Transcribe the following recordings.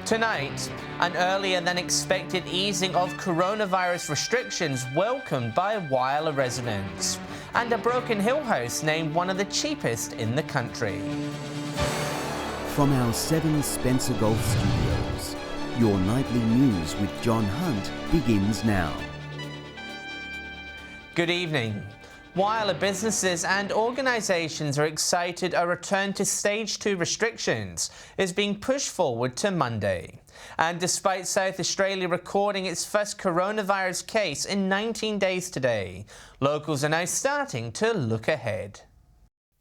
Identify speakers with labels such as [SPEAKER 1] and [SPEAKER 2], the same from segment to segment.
[SPEAKER 1] Tonight, an earlier than expected easing of coronavirus restrictions welcomed by Whyalla residents, and a Broken Hill house named one of the cheapest in the country.
[SPEAKER 2] From our 7 Spencer Golf Studios, your nightly news with John Hunt begins now.
[SPEAKER 1] Good evening. Whyalla businesses and organisations are excited a return to Stage 2 restrictions is being pushed forward to Monday. And despite South Australia recording its first coronavirus case in 19 days today, locals are now starting to look ahead.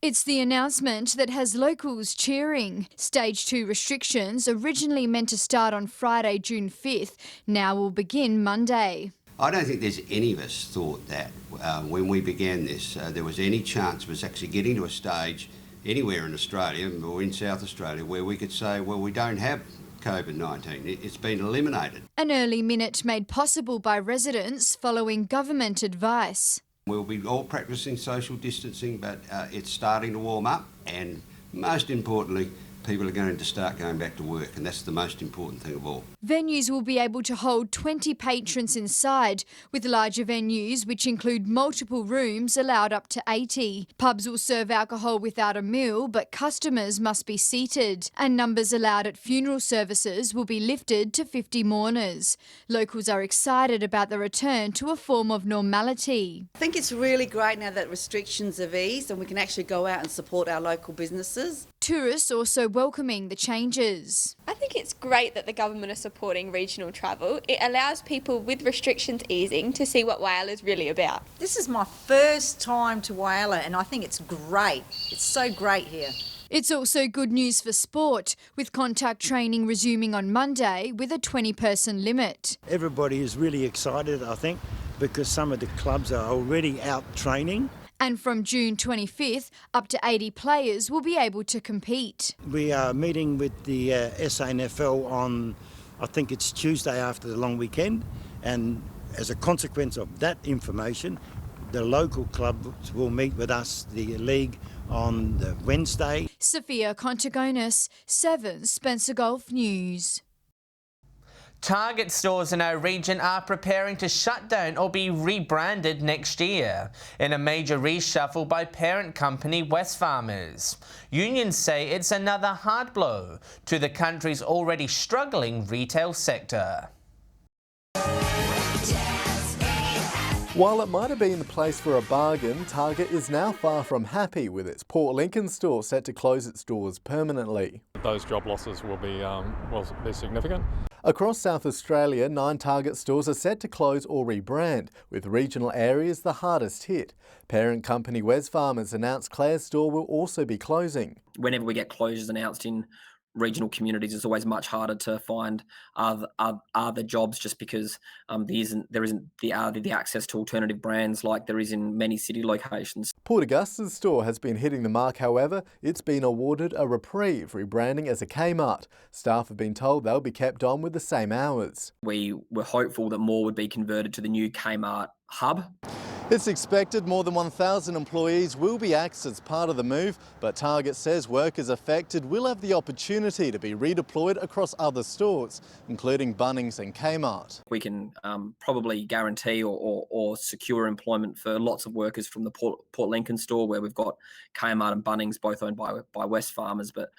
[SPEAKER 3] It's the announcement that has locals cheering. Stage 2 restrictions, originally meant to start on Friday, June 5th, now will begin Monday.
[SPEAKER 4] I don't think there's any of us thought that when we began this, there was any chance of us actually getting to a stage anywhere in Australia or in South Australia where we could say, well, we don't have COVID-19. It's been eliminated.
[SPEAKER 3] An early minute made possible by residents following government advice.
[SPEAKER 4] We'll be all practising social distancing, but it's starting to warm up, and most importantly, people are going to start going back to work, and that's the most important thing of all.
[SPEAKER 3] Venues will be able to hold 20 patrons inside, with larger venues, which include multiple rooms, allowed up to 80. Pubs will serve alcohol without a meal, but customers must be seated. And numbers allowed at funeral services will be lifted to 50 mourners. Locals are excited about the return to a form of normality.
[SPEAKER 5] I think it's really great now that restrictions have eased and we can actually go out and support our local businesses.
[SPEAKER 3] Tourists also welcoming the changes.
[SPEAKER 6] I think it's great that the government are supporting regional travel. It allows people with restrictions easing to see what Whyalla is really about.
[SPEAKER 7] This is my first time to Whyalla and I think it's great. It's so great here.
[SPEAKER 3] It's also good news for sport, with contact training resuming on Monday with a 20-person limit.
[SPEAKER 8] Everybody is really excited, I think, because some of the clubs are already out training.
[SPEAKER 3] And from June 25th, up to 80 players will be able to compete.
[SPEAKER 8] We are meeting with the SANFL on, I think it's Tuesday after the long weekend, and as a consequence of that information, the local clubs will meet with us, the league, on the Wednesday.
[SPEAKER 3] Sophia Contagonis, 7 Spencer Golf News.
[SPEAKER 1] Target stores in our region are preparing to shut down or be rebranded next year in a major reshuffle by parent company Wesfarmers. Unions say it's another hard blow to the country's already struggling retail sector.
[SPEAKER 9] While it might have been the place for a bargain, Target is now far from happy with its Port Lincoln store set to close its doors permanently.
[SPEAKER 10] Those job losses will be significant.
[SPEAKER 9] Across South Australia, 9 Target stores are set to close or rebrand, with regional areas the hardest hit. Parent company Wesfarmers announced Clare's store will also be closing.
[SPEAKER 11] Whenever we get closures announced in regional communities, it's always much harder to find other jobs, just because there isn't the access to alternative brands like there is in many city locations.
[SPEAKER 9] Port Augusta's store has been hitting the mark, however. It's been awarded a reprieve, rebranding as a Kmart. Staff have been told they'll be kept on with the same hours.
[SPEAKER 11] We were hopeful that more would be converted to the new Kmart hub.
[SPEAKER 9] It's expected more than 1,000 employees will be axed as part of the move, but Target says workers affected will have the opportunity to be redeployed across other stores, including Bunnings and Kmart.
[SPEAKER 11] We can probably guarantee or secure employment for lots of workers from the Port Lincoln store, where we've got Kmart and Bunnings, both owned by Wesfarmers, but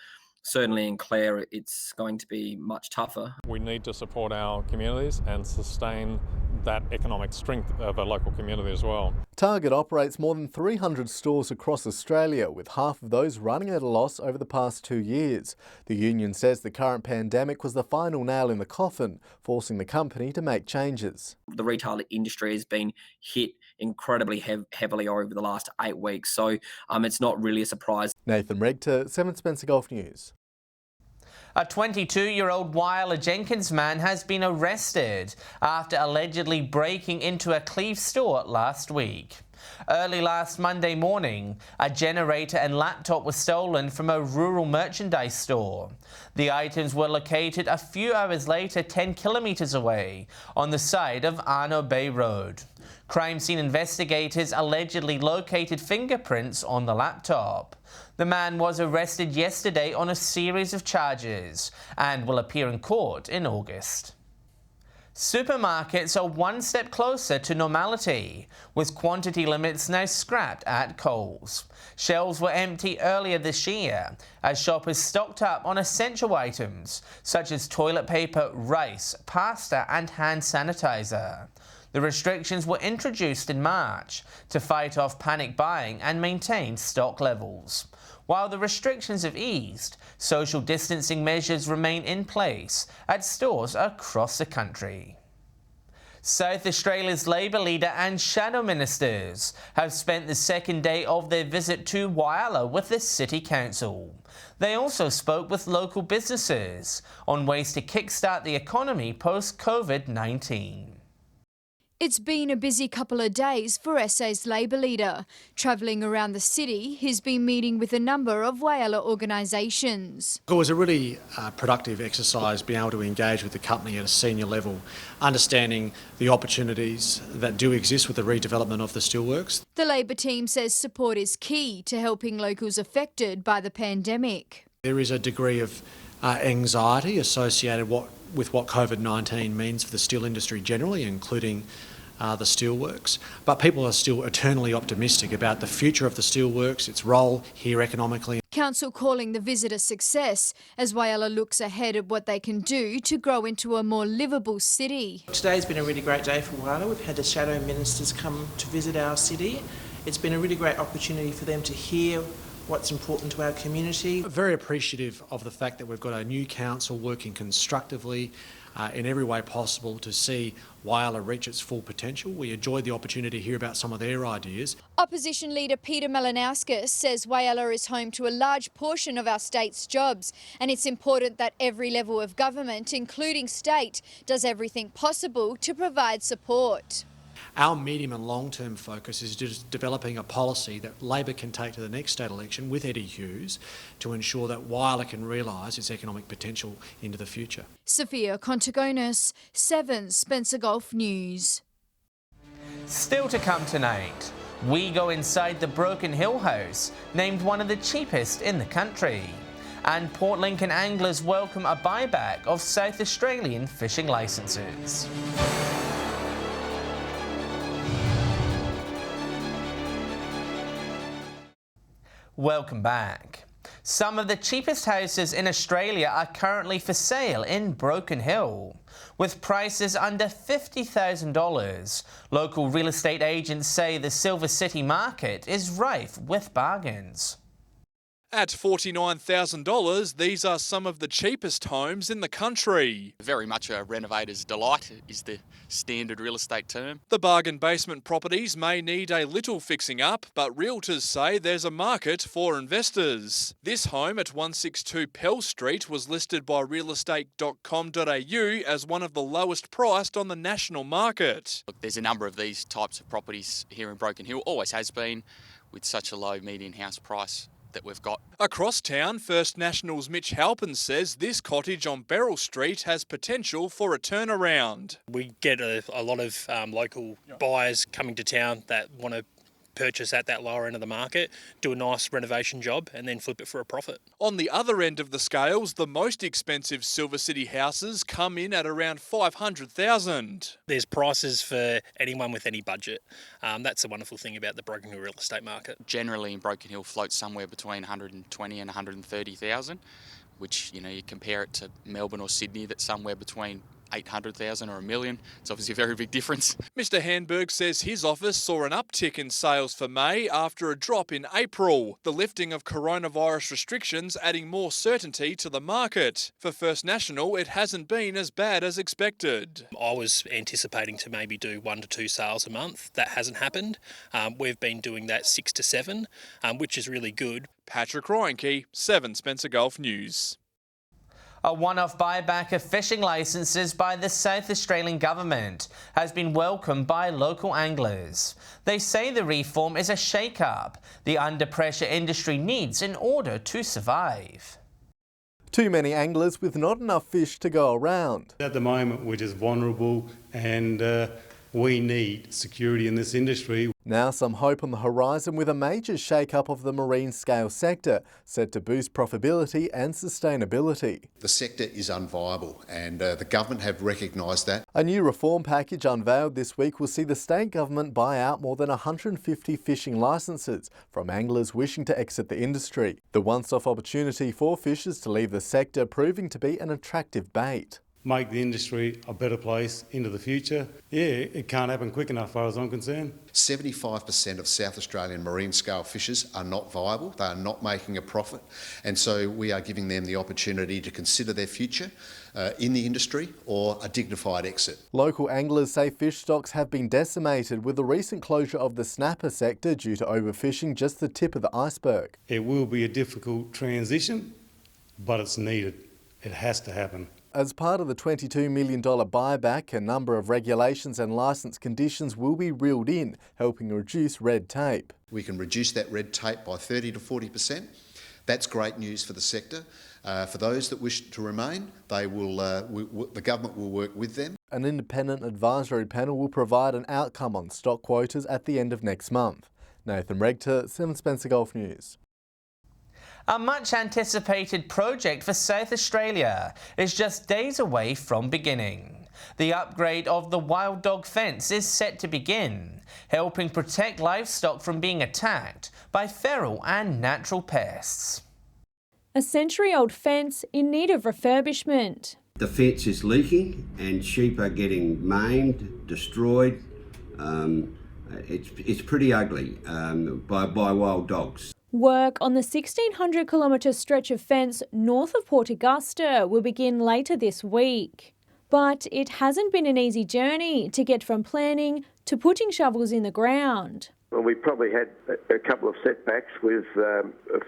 [SPEAKER 11] certainly in Clare it's going to be much tougher.
[SPEAKER 10] We need to support our communities and sustain that economic strength of a local community as well.
[SPEAKER 9] Target operates more than 300 stores across Australia, with half of those running at a loss over the past 2 years. The union says the current pandemic was the final nail in the coffin, forcing the company to make changes.
[SPEAKER 11] The retail industry has been hit incredibly heavily over the last 8 weeks, so it's not really a surprise.
[SPEAKER 9] Nathan Regter, 7 Spencer Golf News.
[SPEAKER 1] A 22-year-old Whyalla Jenkins man has been arrested after allegedly breaking into a Cleve store last week. Early last Monday morning, a generator and laptop was stolen from a rural merchandise store. The items were located a few hours later 10 kilometres away on the side of Arno Bay Road. Crime scene investigators allegedly located fingerprints on the laptop. The man was arrested yesterday on a series of charges and will appear in court in August. Supermarkets are one step closer to normality, with quantity limits now scrapped at Coles. Shelves were empty earlier this year as shoppers stocked up on essential items such as toilet paper, rice, pasta and hand sanitizer. The restrictions were introduced in March to fight off panic buying and maintain stock levels. While the restrictions have eased, social distancing measures remain in place at stores across the country. South Australia's Labor leader and shadow ministers have spent the second day of their visit to Whyalla with the City Council. They also spoke with local businesses on ways to kickstart the economy post-COVID-19.
[SPEAKER 3] It's been a busy couple of days for SA's Labor leader. Travelling around the city, he's been meeting with a number of Whyalla organisations.
[SPEAKER 12] It was a really productive exercise being able to engage with the company at a senior level, understanding the opportunities that do exist with the redevelopment of the steelworks.
[SPEAKER 3] The Labor team says support is key to helping locals affected by the pandemic.
[SPEAKER 12] There is a degree of anxiety associated with what COVID-19 means for the steel industry generally, including the steelworks. But people are still eternally optimistic about the future of the steelworks, its role here economically.
[SPEAKER 3] Council calling the visit a success as Whyalla looks ahead at what they can do to grow into a more livable city.
[SPEAKER 13] Today's been a really great day for Whyalla. We've had the shadow ministers come to visit our city. It's been a really great opportunity for them to hear what's important to our community.
[SPEAKER 12] Very appreciative of the fact that we've got a new council working constructively in every way possible to see Whyalla reach its full potential. We enjoyed the opportunity to hear about some of their ideas.
[SPEAKER 3] Opposition leader Peter Malinauskas says Whyalla is home to a large portion of our state's jobs, and it's important that every level of government, including state, does everything possible to provide support.
[SPEAKER 12] Our medium and long-term focus is just developing a policy that Labor can take to the next state election with Eddie Hughes to ensure that Whyalla can realise its economic potential into the future.
[SPEAKER 3] Sophia Contagonis, 7 Spencer Gulf News.
[SPEAKER 1] Still to come tonight, we go inside the Broken Hill House, named one of the cheapest in the country. And Port Lincoln anglers welcome a buyback of South Australian fishing licences. Welcome back. Some of the cheapest houses in Australia are currently for sale in Broken Hill. With prices under $50,000, local real estate agents say the Silver City market is rife with bargains.
[SPEAKER 14] At $49,000, these are some of the cheapest homes in the country.
[SPEAKER 15] Very much a renovator's delight is the standard real estate term.
[SPEAKER 14] The bargain basement properties may need a little fixing up, but realtors say there's a market for investors. This home at 162 Pell Street was listed by realestate.com.au as one of the lowest priced on the national market.
[SPEAKER 15] Look, there's a number of these types of properties here in Broken Hill, always has been, with such a low median house price that we've got.
[SPEAKER 14] Across town, First National's Mitch Halpin says this cottage on Beryl Street has potential for a turnaround.
[SPEAKER 16] We get a lot of local buyers coming to town that want to purchase at that lower end of the market, do a nice renovation job and then flip it for a profit.
[SPEAKER 14] On the other end of the scales, the most expensive Silver City houses come in at around $500,000.
[SPEAKER 16] There's prices for anyone with any budget. That's the wonderful thing about the Broken Hill real estate market.
[SPEAKER 15] Generally in Broken Hill floats somewhere between $120,000 and $130,000, which, you compare it to Melbourne or Sydney, that's somewhere between $800,000 or $1 million. It's obviously a very big difference.
[SPEAKER 14] Mr. Handberg says his office saw an uptick in sales for May after a drop in April. The lifting of coronavirus restrictions adding more certainty to the market. For First National, it hasn't been as bad as expected.
[SPEAKER 16] I was anticipating to maybe do 1 to 2 sales a month. That hasn't happened. We've been doing that 6 to 7, which is really good.
[SPEAKER 14] Patrick Reinke, 7 Spencer Gulf News.
[SPEAKER 1] A one-off buyback of fishing licences by the South Australian Government has been welcomed by local anglers. They say the reform is a shake-up the under-pressure industry needs in order to survive.
[SPEAKER 9] Too many anglers with not enough fish to go around.
[SPEAKER 17] At the moment we're just vulnerable and We need security in this industry.
[SPEAKER 9] Now some hope on the horizon with a major shake-up of the marine scale sector, set to boost profitability and sustainability.
[SPEAKER 18] The sector is unviable and the government have recognised that.
[SPEAKER 9] A new reform package unveiled this week will see the state government buy out more than 150 fishing licences from anglers wishing to exit the industry. The one-stop opportunity for fishers to leave the sector proving to be an attractive bait.
[SPEAKER 17] Make the industry a better place into the future. Yeah, it can't happen quick enough as far as I'm concerned.
[SPEAKER 18] 75% of South Australian marine scale fishers are not viable, they are not making a profit, and so we are giving them the opportunity to consider their future in the industry or a dignified exit.
[SPEAKER 9] Local anglers say fish stocks have been decimated, with the recent closure of the snapper sector due to overfishing just the tip of the iceberg.
[SPEAKER 17] It will be a difficult transition, but it's needed. It has to happen.
[SPEAKER 9] As part of the $22 million buyback, a number of regulations and licence conditions will be reeled in, helping reduce red tape.
[SPEAKER 18] We can reduce that red tape by 30 to 40%. That's great news for the sector. For those that wish to remain, they will. The government will work with them.
[SPEAKER 9] An independent advisory panel will provide an outcome on stock quotas at the end of next month. Nathan Regter, 7 Spencer Gulf News.
[SPEAKER 1] A much-anticipated project for South Australia is just days away from beginning. The upgrade of the wild dog fence is set to begin, helping protect livestock from being attacked by feral and natural pests.
[SPEAKER 19] A century-old fence in need of refurbishment.
[SPEAKER 4] The fence is leaking and sheep are getting maimed, destroyed. It's pretty ugly by wild dogs.
[SPEAKER 19] Work on the 1,600-kilometre stretch of fence north of Port Augusta will begin later this week. But it hasn't been an easy journey to get from planning to putting shovels in the ground.
[SPEAKER 20] Well, we probably had a couple of setbacks with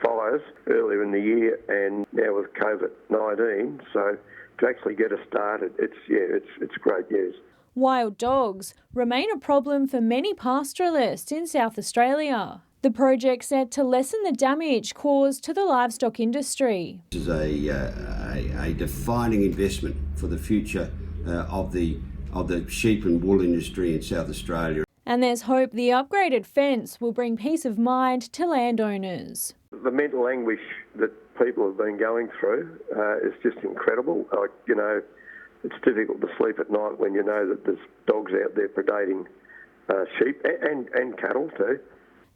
[SPEAKER 20] fires earlier in the year and now with COVID-19. So to actually get us started, it's great news.
[SPEAKER 19] Wild dogs remain a problem for many pastoralists in South Australia. The project set to lessen the damage caused to the livestock industry.
[SPEAKER 4] This is a defining investment for the future of the sheep and wool industry in South Australia.
[SPEAKER 19] And there's hope the upgraded fence will bring peace of mind to landowners.
[SPEAKER 20] The mental anguish that people have been going through is just incredible. It's difficult to sleep at night when you know that there's dogs out there predating sheep and cattle too.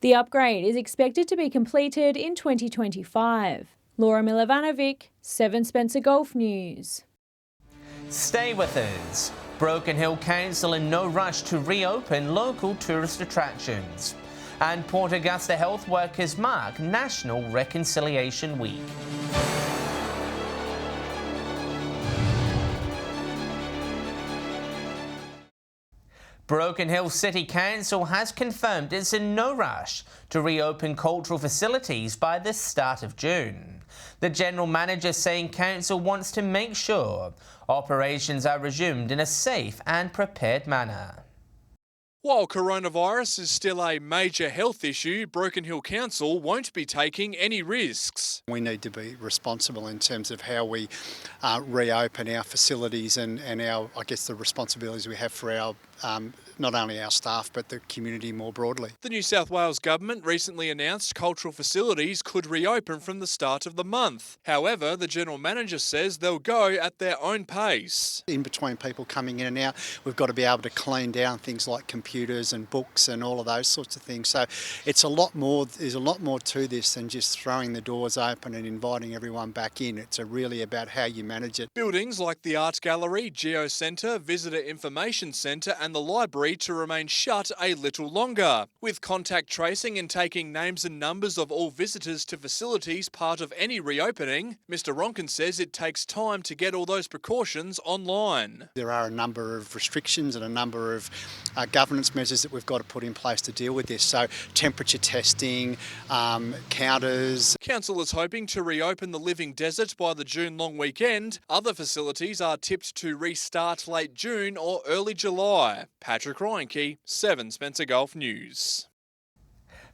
[SPEAKER 19] The upgrade is expected to be completed in 2025. Laura Milovanovic, 7 Spencer Gulf News.
[SPEAKER 1] Stay with us. Broken Hill Council in no rush to reopen local tourist attractions. And Port Augusta health workers mark National Reconciliation Week. Broken Hill City Council has confirmed it's in no rush to reopen cultural facilities by the start of June. The General Manager saying Council wants to make sure operations are resumed in a safe and prepared manner.
[SPEAKER 14] While coronavirus is still a major health issue, Broken Hill Council won't be taking any risks.
[SPEAKER 21] We need to be responsible in terms of how we reopen our facilities and our, the responsibilities we have for our not only our staff but the community more broadly.
[SPEAKER 14] The New South Wales Government recently announced cultural facilities could reopen from the start of the month. However, the General Manager says they'll go at their own pace.
[SPEAKER 21] In between people coming in and out, we've got to be able to clean down things like computers and books and all of those sorts of things. So it's a lot more. There's a lot more to this than just throwing the doors open and inviting everyone back in. It's really about how you manage it.
[SPEAKER 14] Buildings like the Art Gallery, Geo Centre, Visitor Information Centre and the library to remain shut a little longer. With contact tracing and taking names and numbers of all visitors to facilities part of any reopening, Mr Ronkin says it takes time to get all those precautions online.
[SPEAKER 21] There are a number of restrictions and a number of governance measures that we've got to put in place to deal with this. So temperature testing, counters.
[SPEAKER 14] Council is hoping to reopen the Living Desert by the June long weekend. Other facilities are tipped to restart late June or early July. Patrick Reinke, 7 Spencer Gulf News.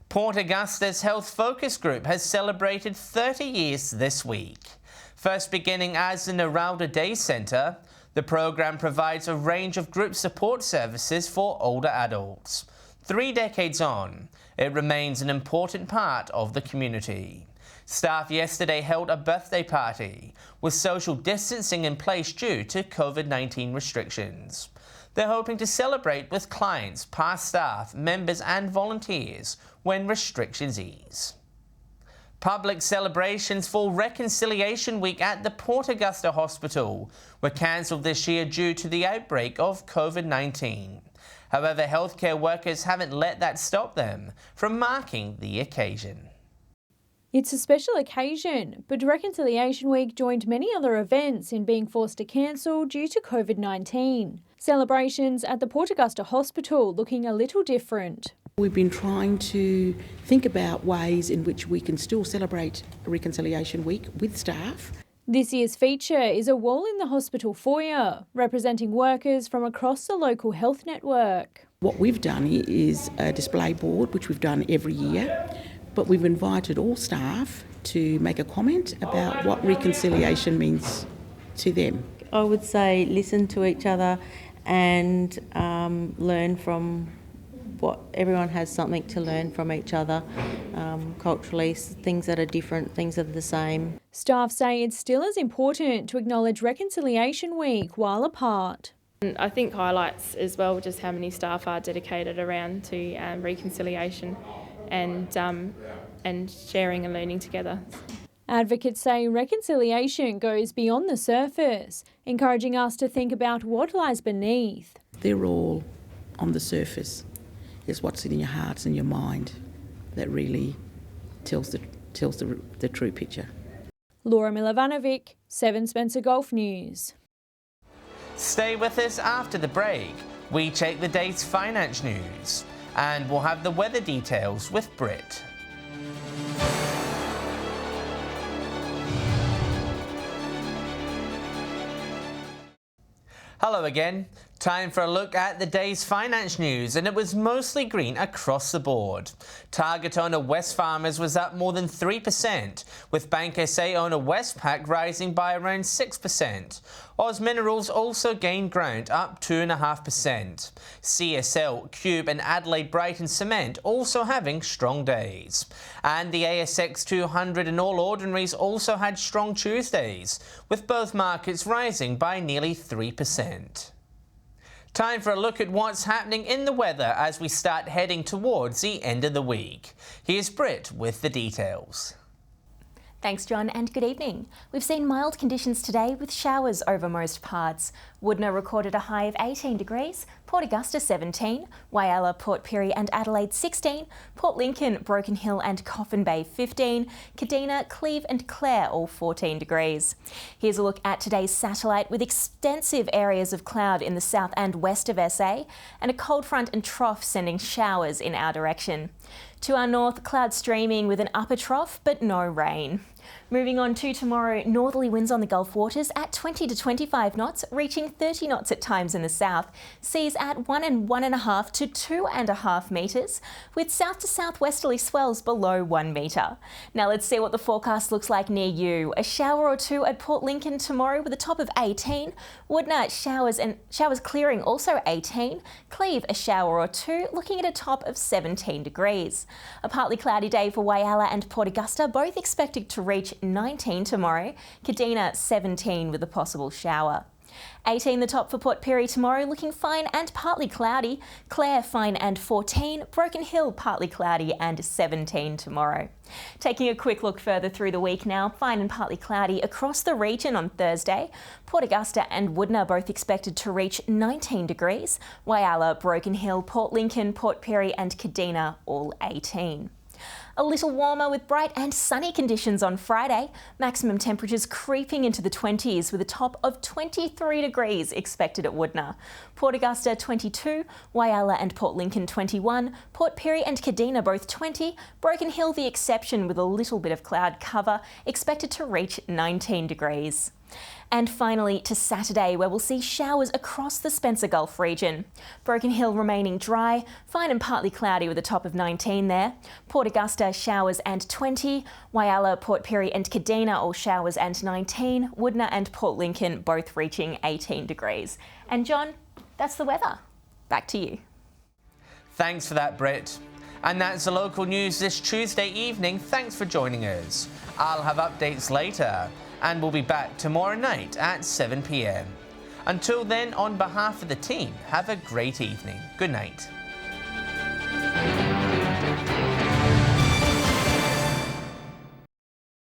[SPEAKER 1] Port Augusta's Health Focus Group has celebrated 30 years this week. First beginning as the Naralda Day Centre, The program provides a range of group support services for older adults. 3 decades on, it remains an important part of the community. Staff yesterday held a birthday party with social distancing in place due to COVID-19 restrictions. They're hoping to celebrate with clients, past staff, members and volunteers when restrictions ease. Public celebrations for Reconciliation Week at the Port Augusta Hospital were cancelled this year due to the outbreak of COVID-19. However, healthcare workers haven't let that stop them from marking the occasion.
[SPEAKER 19] It's a special occasion, but Reconciliation Week joined many other events in being forced to cancel due to COVID-19. Celebrations at the Port Augusta Hospital looking a little different.
[SPEAKER 2] We've been trying to think about ways in which we can still celebrate Reconciliation Week with staff.
[SPEAKER 19] This year's feature is a wall in the hospital foyer, representing workers from across the local health network.
[SPEAKER 2] What we've done is a display board, which we've done every year, but we've invited all staff to make a comment about what reconciliation means to them.
[SPEAKER 22] I would say listen to each other and learn from what everyone has something to learn from each other culturally, things that are different, things that are the same.
[SPEAKER 19] Staff say it's still as important to acknowledge Reconciliation Week while apart.
[SPEAKER 23] I think highlights as well just how many staff are dedicated around to reconciliation and sharing and learning together.
[SPEAKER 19] Advocates say reconciliation goes beyond the surface, encouraging us to think about what lies beneath.
[SPEAKER 2] They're all on the surface. It's what's in your hearts and your mind that really tells the true picture.
[SPEAKER 19] Laura Milovanovic, 7 Spencer Golf News.
[SPEAKER 1] Stay with us after the break. We check the day's finance news and we'll have the weather details with Britt. Hello again. Time for a look at the day's finance news, and it was mostly green across the board. Target owner Wesfarmers was up more than 3%, with Bank SA owner Westpac rising by around 6%. Oz Minerals also gained ground, up 2.5%. CSL, Cube and Adelaide Brighton Cement also having strong days. And the ASX 200 and All Ordinaries also had strong Tuesdays, with both markets rising by nearly 3%. Time for a look at what's happening in the weather as we start heading towards the end of the week. Here's Britt with the details.
[SPEAKER 24] Thanks, John, and good evening. We've seen mild conditions today with showers over most parts. Woodner recorded a high of 18 degrees, Port Augusta 17, Whyalla, Port Pirie and Adelaide 16, Port Lincoln, Broken Hill and Coffin Bay 15, Kadina, Cleve and Clare all 14 degrees. Here's a look at today's satellite with extensive areas of cloud in the south and west of SA and a cold front and trough sending showers in our direction. To our north, cloud streaming with an upper trough but no rain. Moving on to tomorrow, northerly winds on the Gulf waters at 20 to 25 knots, reaching 30 knots at times in the south. Seas at 1 and 1.5 to 2.5 metres, with south to southwesterly swells below 1 metre. Now let's see what the forecast looks like near you. A shower or two at Port Lincoln tomorrow with a top of 18. Woodner, showers clearing, also 18. Cleve, a shower or two, looking at a top of 17 degrees. A partly cloudy day for Whyalla and Port Augusta, both expected to reach 19 tomorrow. Kadina 17 with a possible shower. 18 the top for Port Pirie tomorrow, looking fine and partly cloudy. Clare fine and 14. Broken Hill partly cloudy and 17 tomorrow. Taking a quick look further through the week now, fine and partly cloudy across the region on Thursday. Port Augusta and Woodner both expected to reach 19 degrees. Whyalla, Broken Hill, Port Lincoln, Port Pirie and Kadina all 18. A little warmer with bright and sunny conditions on Friday. Maximum temperatures creeping into the 20s with a top of 23 degrees expected at Woodner. Port Augusta 22, Whyalla and Port Lincoln 21, Port Pirie and Kadina both 20, Broken Hill the exception with a little bit of cloud cover, expected to reach 19 degrees. And finally to Saturday, where we'll see showers across the Spencer Gulf region. Broken Hill remaining dry, fine and partly cloudy with a top of 19 there. Port Augusta showers and 20. Whyalla, Port Pirie and Kadina all showers and 19. Woodner and Port Lincoln both reaching 18 degrees. And John, that's the weather. Back to you.
[SPEAKER 1] Thanks for that, Britt. And that's the local news this Tuesday evening. Thanks for joining us. I'll have updates later, and we'll be back tomorrow night at 7 p.m. Until then, on behalf of the team, have a great evening. Good night.